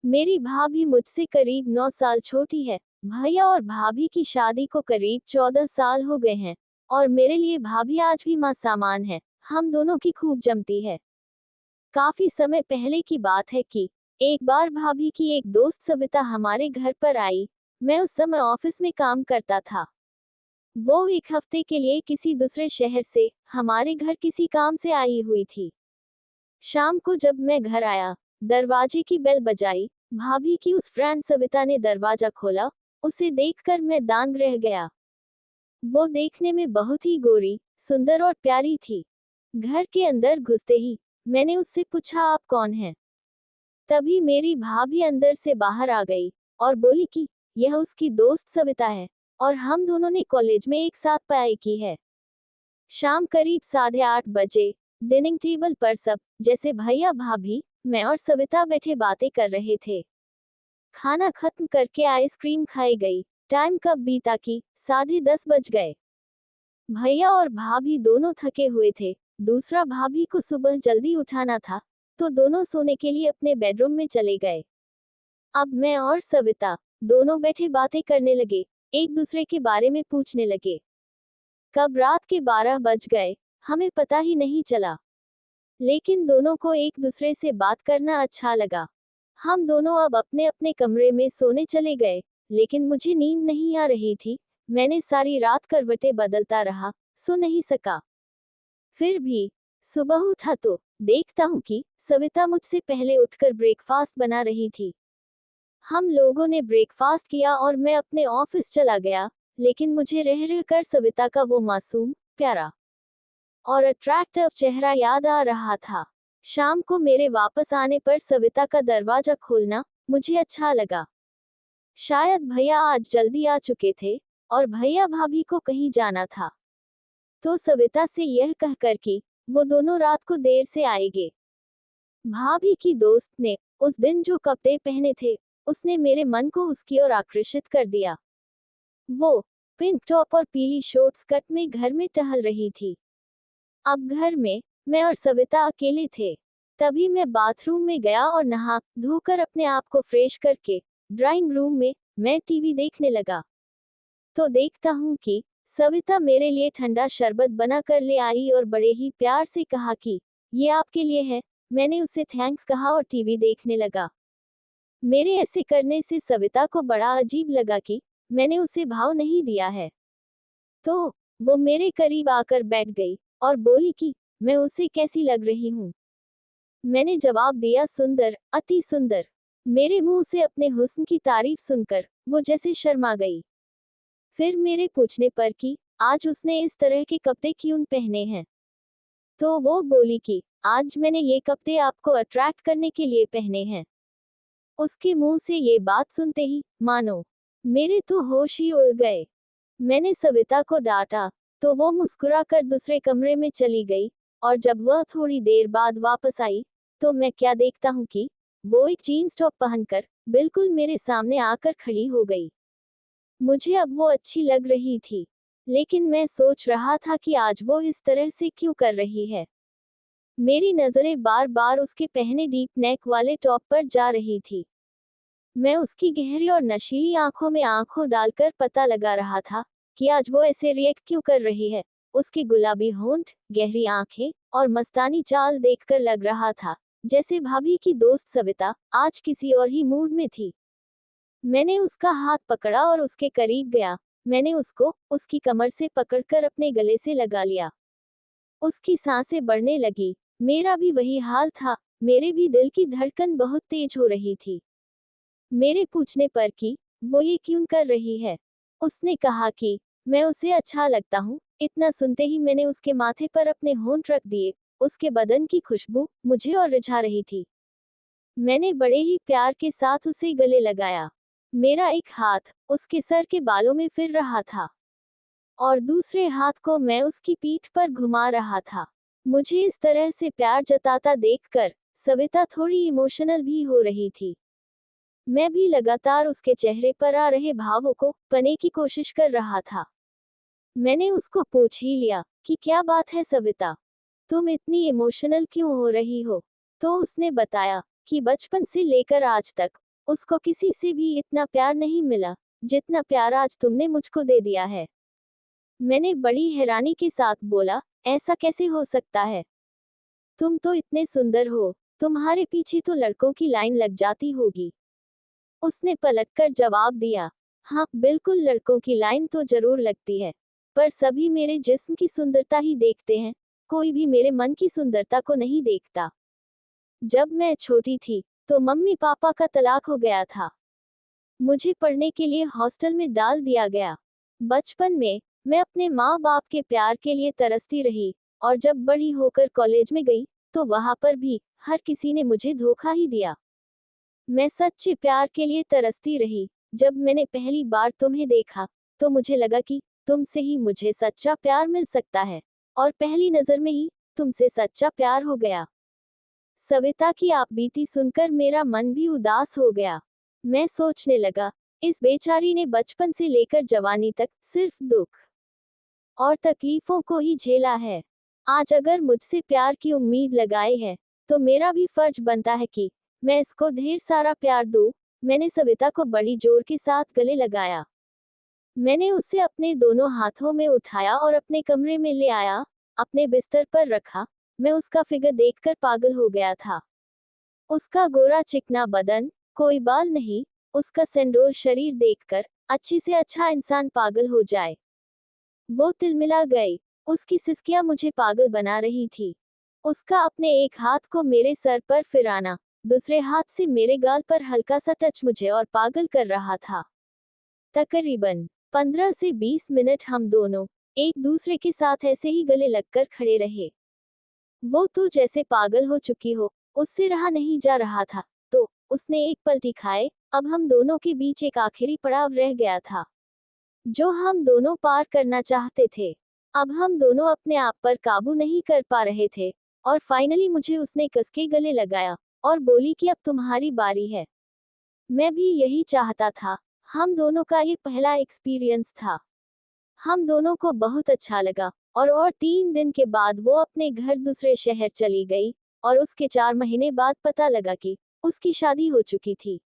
मेरी भाभी मुझसे करीब 9 साल छोटी है। भैया और भाभी की शादी को करीब 14 साल हो गए हैं और मेरे लिए भाभी आज भी मां सामान है। हम दोनों की खूब जमती है। काफी समय पहले की बात है कि एक बार भाभी की एक दोस्त सविता हमारे घर पर आई। मैं उस समय ऑफिस में काम करता था। वो एक हफ्ते के लिए किसी दूसरे शहर से हमारे घर किसी काम से आई हुई थी। शाम को जब मैं घर आया, दरवाजे की बेल बजाई। भाभी की उस फ्रेंड सविता ने दरवाजा खोला। उसे देखकर मैं दंग रह गया। वो देखने में बहुत ही गोरी, सुंदर और प्यारी थी। घर के अंदर घुसते ही मैंने उससे पूछा, आप कौन हैं? तभी मेरी भाभी अंदर से बाहर आ गई और बोली कि यह उसकी दोस्त सविता है और हम दोनों ने कॉलेज में एक साथ पढ़ाई की है। शाम करीब 8:30 बजे डाइनिंग टेबल पर सब, जैसे भैया भाभी, मैं और सविता बैठे बातें कर रहे थे। खाना खत्म करके आइसक्रीम खाई गई। टाइम कब बीता कि 10:30 बज गए। भैया और भाभी दोनों थके हुए थे। दूसरा भाभी को सुबह जल्दी उठाना था, तो दोनों सोने के लिए अपने बेडरूम में चले गए। अब मैं और सविता दोनों बैठे बातें करने लगे, एक दूसरे के बारे में पूछने लगे। कब रात के 12 बज गए, हमें पता ही नहीं चला। लेकिन दोनों को एक दूसरे से बात करना अच्छा लगा। हम दोनों अब अपने अपने कमरे में सोने चले गए, लेकिन मुझे नींद नहीं आ रही थी। मैंने सारी रात करवटें बदलता रहा, सो नहीं सका। फिर भी सुबह उठा तो देखता हूँ कि सविता मुझसे पहले उठकर ब्रेकफास्ट बना रही थी। हम लोगों ने ब्रेकफास्ट किया और मैं अपने ऑफिस चला गया, लेकिन मुझे रह रह कर सविता का वो मासूम, प्यारा और अट्रैक्टिव चेहरा याद आ रहा था। शाम को मेरे वापस आने पर सविता का दरवाजा खोलना मुझे अच्छा लगा। शायद भैया आज जल्दी आ चुके थे और भैया भाभी को कहीं जाना था। तो सविता से यह कहकर कि वो दोनों रात को देर से आएंगे। भाभी की दोस्त ने उस दिन जो कपड़े पहने थे, उसने मेरे मन को उसकी ओर आकर्षित कर दिया। वो पिंक टॉप और पीली शॉर्ट स्कर्ट में घर में टहल रही थी। अब घर में मैं और सविता अकेले थे। तभी मैं बाथरूम में गया और नहा धोकर अपने आप को फ्रेश करके ड्राइंग रूम में मैं टीवी देखने लगा। तो देखता हूँ कि सविता मेरे लिए ठंडा शरबत बना कर ले आई और बड़े ही प्यार से कहा कि ये आपके लिए है। मैंने उसे थैंक्स कहा और टीवी देखने लगा। मेरे ऐसे करने से सविता को बड़ा अजीब लगा कि मैंने उसे भाव नहीं दिया है। तो वो मेरे करीब आकर बैठ गई और बोली कि मैं उसे कैसी लग रही हूँ। मैंने जवाब दिया, सुंदर, अति सुंदर। मेरे मुंह से अपने हुस्न की तारीफ सुनकर वो जैसे शर्मा गई। फिर मेरे पूछने पर कि आज उसने इस तरह के कपड़े क्यों पहने हैं, तो वो बोली कि आज मैंने ये कपड़े आपको अट्रैक्ट करने के लिए पहने हैं। उसके मुंह से ये बात सुनते ही मानो मेरे तो होश ही उड़ गए। मैंने सविता को डांटा, तो वो मुस्कुराकर दूसरे कमरे में चली गई और जब वह थोड़ी देर बाद वापस आई, तो मैं क्या देखता हूँ कि वो एक जीन्स टॉप पहनकर बिल्कुल मेरे सामने आकर खड़ी हो गई। मुझे अब वो अच्छी लग रही थी, लेकिन मैं सोच रहा था कि आज वो इस तरह से क्यों कर रही है। मेरी नजरें बार बार उसके पहने डीप नेक वाले टॉप पर जा रही थी। मैं उसकी गहरी और नशीली आंखों में आंखों डालकर पता लगा रहा था कि आज वो ऐसे रिएक्ट क्यों कर रही है। उसके गुलाबी होंठ, गहरी आंखें और मस्तानी चाल देखकर लग रहा था जैसे भाभी की दोस्त सविता आज किसी और ही मूड में थी। मैंने उसका हाथ पकड़ा और उसके करीब गया। मैंने उसको उसकी कमर से पकड़कर अपने गले से लगा लिया। उसकी सांसें बढ़ने लगी। मेरा भी वही हाल था। मेरे भी दिल की धड़कन बहुत तेज हो रही थी। मेरे पूछने पर कि वो ये क्यों कर रही है, उसने कहा कि मैं उसे अच्छा लगता हूँ। इतना सुनते ही मैंने उसके माथे पर अपने होंठ रख दिए। उसके बदन की खुशबू मुझे और रिझा रही थी। मैंने बड़े ही प्यार के साथ उसे गले लगाया। मेरा एक हाथ उसके सर के बालों में फिर रहा था और दूसरे हाथ को मैं उसकी पीठ पर घुमा रहा था। मुझे इस तरह से प्यार जताता देखकर सविता थोड़ी इमोशनल भी हो रही थी। मैं भी लगातार उसके चेहरे पर आ रहे भावों को पाने की कोशिश कर रहा था। मैंने उसको पूछ ही लिया कि क्या बात है सविता, तुम इतनी इमोशनल क्यों हो रही हो? तो उसने बताया कि बचपन से लेकर आज तक उसको किसी से भी इतना प्यार नहीं मिला जितना प्यार आज तुमने मुझको दे दिया है। मैंने बड़ी हैरानी के साथ बोला, ऐसा कैसे हो सकता है? तुम तो इतने सुंदर हो, तुम्हारे पीछे तो लड़कों की लाइन लग जाती होगी। उसने पलटकर जवाब दिया, हाँ बिल्कुल, लड़कों की लाइन तो जरूर लगती है, पर सभी मेरे जिस्म की सुंदरता ही देखते हैं, कोई भी मेरे मन की सुंदरता को नहीं देखता। जब मैं छोटी थी तो मम्मी पापा का तलाक हो गया था। मुझे पढ़ने के लिए हॉस्टल में डाल दिया गया। बचपन में मैं अपने माँ बाप के प्यार के लिए तरसती रही, और जब बड़ी होकर कॉलेज में गई तो वहां पर भी हर किसी ने मुझे धोखा ही दिया। मैं सच्चे प्यार के लिए तरसती रही। जब मैंने पहली बार तुम्हें देखा तो मुझे लगा कि तुमसे ही मुझे सच्चा प्यार मिल सकता है, और पहली नजर में ही तुमसे सच्चा प्यार हो गया। सविता की आप बीती सुनकर मेरा मन भी उदास हो गया। मैं सोचने लगा, इस बेचारी ने बचपन से लेकर जवानी तक सिर्फ दुख और तकलीफों को ही झेला है। आज अगर मुझसे प्यार की उम्मीद लगाई है तो मेरा भी फर्ज बनता है कि मैं इसको ढेर सारा प्यार दूं। मैंने सविता को बड़ी जोर के साथ गले लगाया। मैंने उसे अपने दोनों हाथों में उठाया और अपने कमरे में ले आया, अपने बिस्तर पर रखा। मैं उसका फिगर देखकर पागल हो गया था। उसका गोरा चिकना बदन, कोई बाल नहीं, उसका सेंडोल शरीर देखकर अच्छे से अच्छा इंसान पागल हो जाए। वो तिलमिला गई। उसकी सिसकियां मुझे पागल बना रही थी। उसका अपने एक हाथ को मेरे सर पर फिराना, दूसरे हाथ से मेरे गाल पर हल्का सा टच मुझे और पागल कर रहा था। तकरीबन 15 से 20 मिनट हम दोनों एक दूसरे के साथ ऐसे ही गले लगकर खड़े रहे। वो तो जैसे पागल हो चुकी हो, उससे रहा नहीं जा रहा था, तो उसने एक पलटी खाए। अब हम दोनों के बीच एक आखिरी पड़ाव रह गया था, जो हम दोनों पार करना चाहते थे। अब हम दोनों अपने आप पर काबू नहीं कर पा रहे थे, और फाइनली मुझे उसने कसके गले लगाया और बोली कि अब तुम्हारी बारी है। मैं भी यही चाहता था। हम दोनों का ये पहला एक्सपीरियंस था। हम दोनों को बहुत अच्छा लगा, और 3 दिन के बाद वो अपने घर दूसरे शहर चली गई, और उसके 4 महीने बाद पता लगा कि उसकी शादी हो चुकी थी।